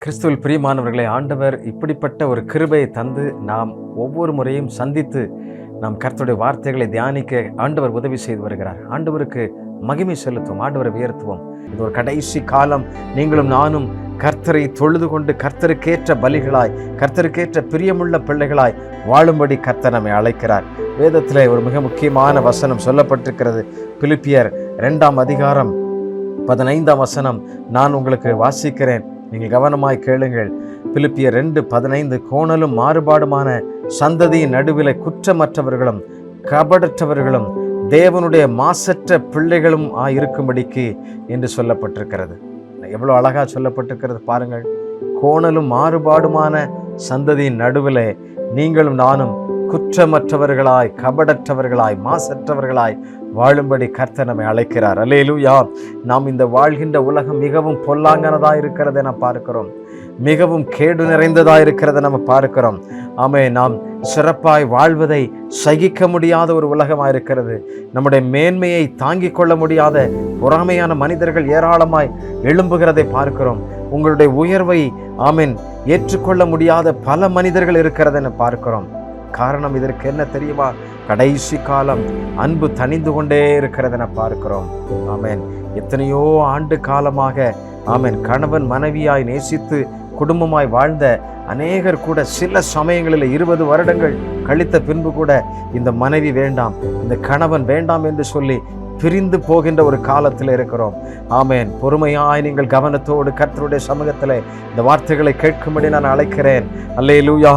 கிறிஸ்துவில் பிரியமானவர்களே, ஆண்டவர் இப்படிப்பட்ட ஒரு கிருபையை தந்து நாம் ஒவ்வொரு முறையும் சந்தித்து நாம் கர்த்தருடைய வார்த்தைகளை தியானிக்க ஆண்டவர் உதவி செய்து வருகிறார். ஆண்டவருக்கு மகிமை செலுத்துவோம், ஆண்டவரை உயர்த்துவோம். இது ஒரு கடைசி காலம். நீங்களும் நானும் கர்த்தரை தொழுது கொண்டு கர்த்தருக்கேற்ற பலிகளாய், கர்த்தருக்கேற்ற பிரியமுள்ள பிள்ளைகளாய் வாழும்படி கர்த்தர் நம்மை அழைக்கிறார். வேதத்தில் ஒரு மிக முக்கியமான வசனம் சொல்லப்பட்டிருக்கிறது. பிலிப்பியர் 2ஆம் அதிகாரம் 15ஆம் வசனம் நான் உங்களுக்கு வாசிக்கிறேன், நீங்கள் கவனமாய் கேளுங்கள். பிலிப்பியர் 2:15 கோணலும் மாறுபாடுமான சந்ததியின் நடுவில் குற்றமற்றவர்களும் கபடற்றவர்களும் தேவனுடைய மாசற்ற பிள்ளைகளும் இருக்கும்படிக்கு என்று சொல்லப்பட்டிருக்கிறது. எவ்வளோ அழகா சொல்லப்பட்டிருக்கிறது பாருங்கள். கோணலும் மாறுபாடுமான சந்ததியின் நடுவில் நீங்களும் நானும் குற்றமற்றவர்களாய், கபடற்றவர்களாய், மாசற்றவர்களாய் வாழும்படி கர்த்தர் நம்மை அழைக்கிறார். அல்லேலூயா. நாம் இந்த வாழ்கின்ற உலகம் மிகவும் பொல்லாங்கனதாக இருக்கிறதை நாம் பார்க்கிறோம், மிகவும் கேடு நிறைந்ததாக இருக்கிறதை நம்ம பார்க்கிறோம். நாம் சிறப்பாய் வாழ்வதை சகிக்க முடியாத ஒரு உலகமாக இருக்கிறது. நம்முடைய மேன்மையை தாங்கிக் கொள்ள முடியாத பொறாமையான மனிதர்கள் ஏராளமாய் எழும்புகிறதை பார்க்கிறோம். உங்களுடைய உயர்வை ஏற்றுக்கொள்ள முடியாத பல மனிதர்கள் இருக்கிறதை பார்க்கிறோம். காரணம் இதற்கு என்ன தெரியுமா? கடைசி காலம். அன்பு தணிந்து கொண்டே இருக்கிறத பார்க்கிறோம். எத்தனையோ ஆண்டு காலமாக கணவன் மனைவியாய் நேசித்து குடும்பமாய் வாழ்ந்த அநேகர் கூட சில சமயங்களில் 20 வருடங்கள் கழித்த பின்பு கூட இந்த மனைவி வேண்டாம், இந்த கணவன் வேண்டாம் என்று சொல்லி பிரிந்து போகின்ற ஒரு காலத்தில் இருக்கிறோம். பொறுமையாய் நீங்கள் கவனத்தோடு கர்த்தருடைய சமூகத்தில் இந்த வார்த்தைகளை கேட்கும்படி நான் அழைக்கிறேன். அல்லேலூயா.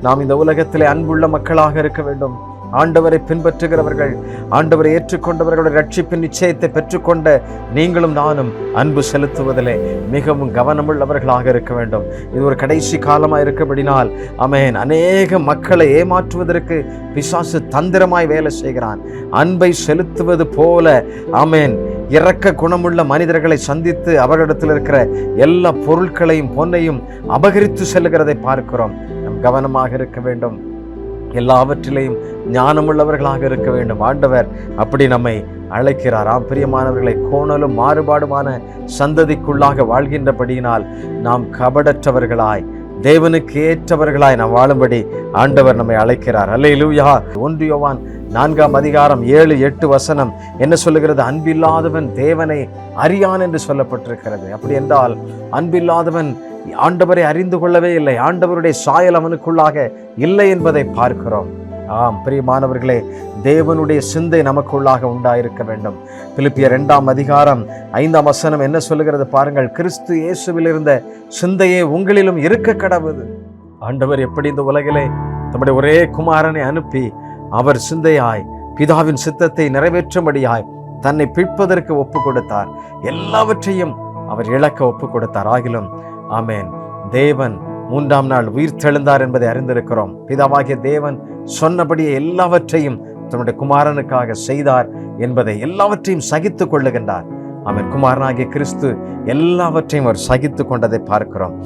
நாம் இந்த உலகத்திலே அன்புள்ள மக்களாக இருக்க வேண்டும். ஆண்டவரை பின்பற்றுகிறவர்கள், ஆண்டவரை ஏற்றுக்கொண்டவர்களுடைய ரட்சிப்பின் நிச்சயத்தை பெற்றுக்கொண்ட நீங்களும் நானும் அன்பு செலுத்துவதிலே மிகவும் கவனமுள்ளவர்களாக இருக்க வேண்டும். இது ஒரு கடைசி காலமாக இருக்கபடினால் அநேக மக்களை ஏமாற்றுவதற்கு பிசாசு தந்திரமாய் வேலை செய்கிறான். அன்பை செலுத்துவது போல இரக்க குணமுள்ள மனிதர்களை சந்தித்து அவர்களிடத்தில் இருக்கிற எல்லா பொருட்களையும் பொன்னையும் அபகரித்து செல்லுகிறதை பார்க்கிறோம். நம் கவனமாக இருக்க வேண்டும், எல்லாவற்றிலையும் ஞானமுள்ளவர்களாக இருக்க வேண்டும். ஆண்டவர் அப்படி நம்மை அழைக்கிறார். பிரியமானவர்களை, கோணலும் மாறுபாடுமான சந்ததிக்குள்ளாக வாழ்கின்றபடியினால் நாம் கபடற்றவர்களாய், தேவனுக்கு ஏற்றவர்களாய் நாம் வாழும்படி ஆண்டவர் நம்மை அழைக்கிறார். அல்லேலூயா. 1 யோவான் 4ஆம் அதிகாரம் 7-8 வசனம் என்ன சொல்லுகிறது? அன்பில்லாதவன் தேவனை அறியான் என்று சொல்லப்பட்டிருக்கிறது. அப்படி என்றால் அன்பில்லாதவன் ஆண்டவரை அறிந்து கொள்ளவே இல்லை, ஆண்டவருடைய சாயல் அவனுக்குள்ளாக இல்லை என்பதை பார்க்கிறோம். பிரியமானவர்களே, தேவனுடைய சிந்தை நமக்குள்ளாக உண்டாயிருக்க வேண்டும். பிலிப்பியர் 2ஆம் அதிகாரம் 5ஆம் வசனம் என்ன சொல்லுகிறது பாருங்கள். கிறிஸ்து இயேசுவில் இருந்த சிந்தையே உங்களிலும் இருக்க கடவுது. ஆண்டவர் எப்படி இந்த உலகிலே தம்முடைய ஒரே குமாரனை அனுப்பி அவர் சிந்தையாய் பிதாவின் சித்தத்தை நிறைவேற்றும்படியாய் தன்னை பிற்பதற்கு ஒப்பு கொடுத்தார். எல்லாவற்றையும் அவர் இழக்க ஒப்பு கொடுத்தார். ஆகிலும் தேவன் 3ஆம் நாள் உயிர் தெழுந்தார் என்பதை அறிந்திருக்கிறோம். பிதாவாகிய தேவன் சொன்னபடியே எல்லாவற்றையும் தன்னுடைய குமாரனுக்காக செய்தார் என்பதை, எல்லாவற்றையும் சகித்து கொள்ளுகின்றார். குமாரனாகிய கிறிஸ்து எல்லாவற்றையும் அவர் சகித்து கொண்டதை பார்க்கிறோம்.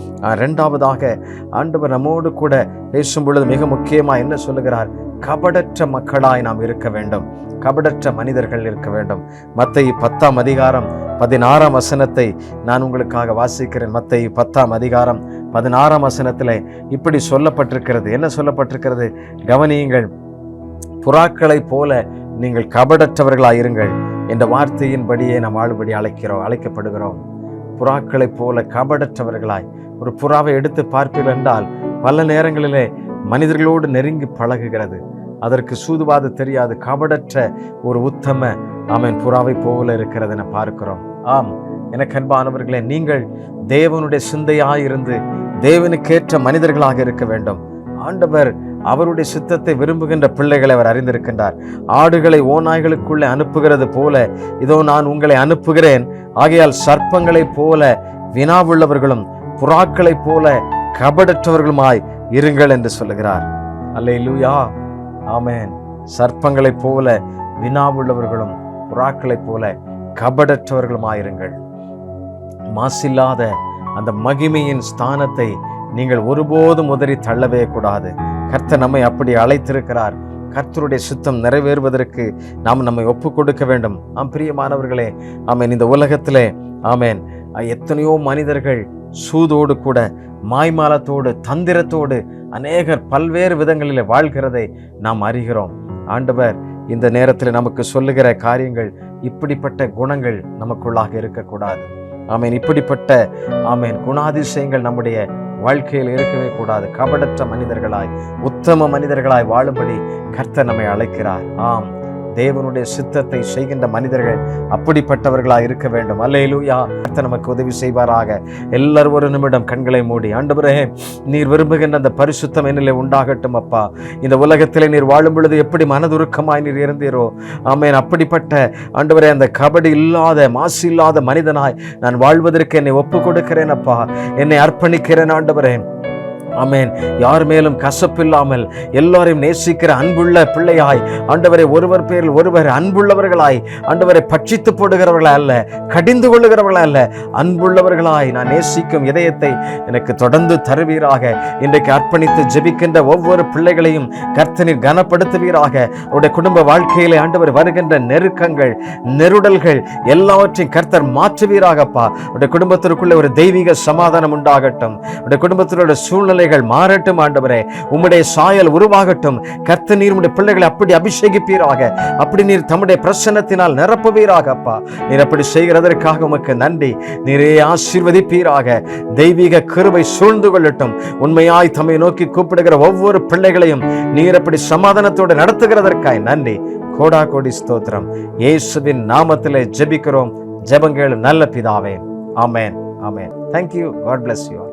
2ஆவதாக ஆண்டவர் நம்மோடு கூட பேசும் பொழுது மிக முக்கியமாக என்ன சொல்லுகிறார்? கபடற்ற மக்களாய் நாம் இருக்க வேண்டும், கபடற்ற மனிதர்கள் இருக்க வேண்டும். மத்தேயு 10ஆம் அதிகாரம் 16ஆம் வசனத்தை நான் உங்களுக்காக வாசிக்கிறேன். மத்தேயு 10ஆம் அதிகாரம் 16ஆம் வசனத்தில் இப்படி சொல்லப்பட்டிருக்கிறது. என்ன சொல்லப்பட்டிருக்கிறது? கவனியுங்கள். புறாக்களை போல நீங்கள் கபடற்றவர்களாயிருங்கள் என்ற வார்த்தையின்படியே நாம் வாழும்படி அழைக்கப்படுகிறோம். புறாக்களை போல கபடற்றவர்களாய். ஒரு புறாவை எடுத்து பார்ப்பீர்கள் என்றால் பல நேரங்களிலே மனிதர்களோடு நெருங்கி பழகுகிறது. அதற்கு சூதுவாது தெரியாது. கபடற்ற ஒரு உத்தம புறாவை போல இருக்கிறது என பார்க்கிறோம். எனக்கு அன்பானவர்களே, நீங்கள் தேவனுடைய சிந்தையாயிருந்து தேவனுக்கேற்ற மனிதர்களாக இருக்க வேண்டும். ஆண்டவர் அவருடைய சித்தத்தை விரும்புகின்ற பிள்ளைகளை அவர் அறிந்திருக்கின்றார். ஆடுகளை ஓநாய்களுக்குள்ளே அனுப்புகிறது போல இதோ நான் உங்களை அனுப்புகிறேன். ஆகையால் சர்ப்பங்களைப் போல வினாவுள்ளவர்களும் புறாக்களைப் போல கபடற்றவர்களுமாய் இருங்கள் என்று சொல்லுகிறார். அல்லேலூயா. சர்ப்பங்களைப் போல வினாவுள்ளவர்களும் புறாக்களைப் போல கபடற்றவர்களுமாயிருங்கள். மாசில்லாத அந்த மகிமையின் ஸ்தானத்தை நீங்கள் ஒருபோதும் உதறி தள்ளவே கூடாது. கர்த்தர் நம்மை அப்படி அழைத்திருக்கிறார். கர்த்தருடைய சித்தம் நிறைவேறுவதற்கு நாம் நம்மை ஒப்பு கொடுக்க வேண்டும். பிரியமானவர்களே, இந்த உலகத்திலே எத்தனையோ மனிதர்கள் சூதோடு கூட மாய்மாலத்தோடு தந்திரத்தோடு அநேகர் பல்வேறு விதங்களில் வாழ்கிறதை நாம் அறிகிறோம். ஆண்டவர் இந்த நேரத்தில் நமக்கு சொல்லுகிற காரியங்கள், இப்படிப்பட்ட குணங்கள் நமக்குள்ளாக இருக்கக்கூடாது. ஆமேன். இப்படிப்பட்ட குணாதிசயங்கள் நம்முடைய வாழ்க்கையில் இருக்கவே கூடாது. கபடற்ற மனிதர்களாய், உத்தம மனிதர்களாய் வாழும்படி கர்த்தர் நம்மை அழைக்கிறார். ஆம், தேவனுடைய சித்தத்தை செய்கின்ற மனிதர்கள் அப்படிப்பட்டவர்களாக இருக்க வேண்டும். அல்லேலூயா. கர்த்தர் நமக்கு உதவி செய்வாராக. எல்லாரும் ஒரு நிமிடம் கண்களை மூடி, ஆண்டவரே, நீர் விரும்புகின்ற அந்த பரிசுத்தம் என்னிலே உண்டாகட்டும் அப்பா. இந்த உலகத்திலே நீர் வாழும் பொழுது எப்படி மனதுருக்கமாய் நீர் இருந்தீரோ, ஆமேன், அப்படிப்பட்ட ஆண்டவரே அந்த கபடி இல்லாத மாசு இல்லாத மனிதனாய் நான் வாழ்வதற்கு என்னை ஒப்பு கொடுக்கிறேன் அப்பா. என்னை அர்ப்பணிக்கிறேன் ஆண்டவரே. ஆமேன். யார் மேலும் கசப்பில்லாமல் எல்லாரையும் நேசிக்கிற அன்புள்ள பிள்ளையாய் ஆண்டவரை, ஒருவர் பேரில் ஒருவர் அன்புள்ளவர்களாய் ஆண்டவரை பட்சித்து போடுகிறவர்களா அல்ல, கடிந்து கொள்ளுகிறவர்களா அல்ல, அன்புள்ளவர்களாய் நான் நேசிக்கும் இதயத்தை எனக்கு தொடர்ந்து தருவீராக. இன்றைக்கு அர்ப்பணித்து ஜெபிக்கின்ற ஒவ்வொரு பிள்ளைகளையும் கர்த்தர் கனப்படுத்துவீராக. அவருடைய குடும்ப வாழ்க்கையிலே ஆண்டவர் வருகின்ற நெருக்கங்கள், நெருடல்கள் எல்லாவற்றையும் கர்த்தர் மாற்றுவீராகப்பா. அவருடைய குடும்பத்திற்குள்ள ஒரு தெய்வீக சமாதானம் உண்டாகட்டும். அவருடைய குடும்பத்தினோட சூழ்நிலை மாறட்டும் ஆண்டவரே. உம்முடைய சாயல் உருவாகட்டும். கர்த்தர் நீர் உம்முடைய பிள்ளைகளை அப்படி அபிஷேகிப்பீராக. அப்படி நீர் தம்முடைய பிரசன்னத்தினால் நிரப்புவீராக அப்பா. நீர் அப்படி செய்கிறதற்காக உமக்கு நன்றி. நீரே ஆசீர்வதிப்பீராக. தெய்வீக கிருபை சூழ்ந்து கொள்ளட்டும். உண்மையாய் தம்மை நோக்கி கூப்பிடுகிற ஒவ்வொரு பிள்ளைகளையும் நீர் அப்படி சமாதானத்தோடு நடத்துகிறதற்காய் நன்றி. கோடா கோடி ஸ்தோத்திரம். இயேசுவின் நாமத்திலே ஜெபிக்கிறோம். ஜெபங்கள் நல்ல பிதாவே. ஆமென். ஆமென். Thank you. God bless you all.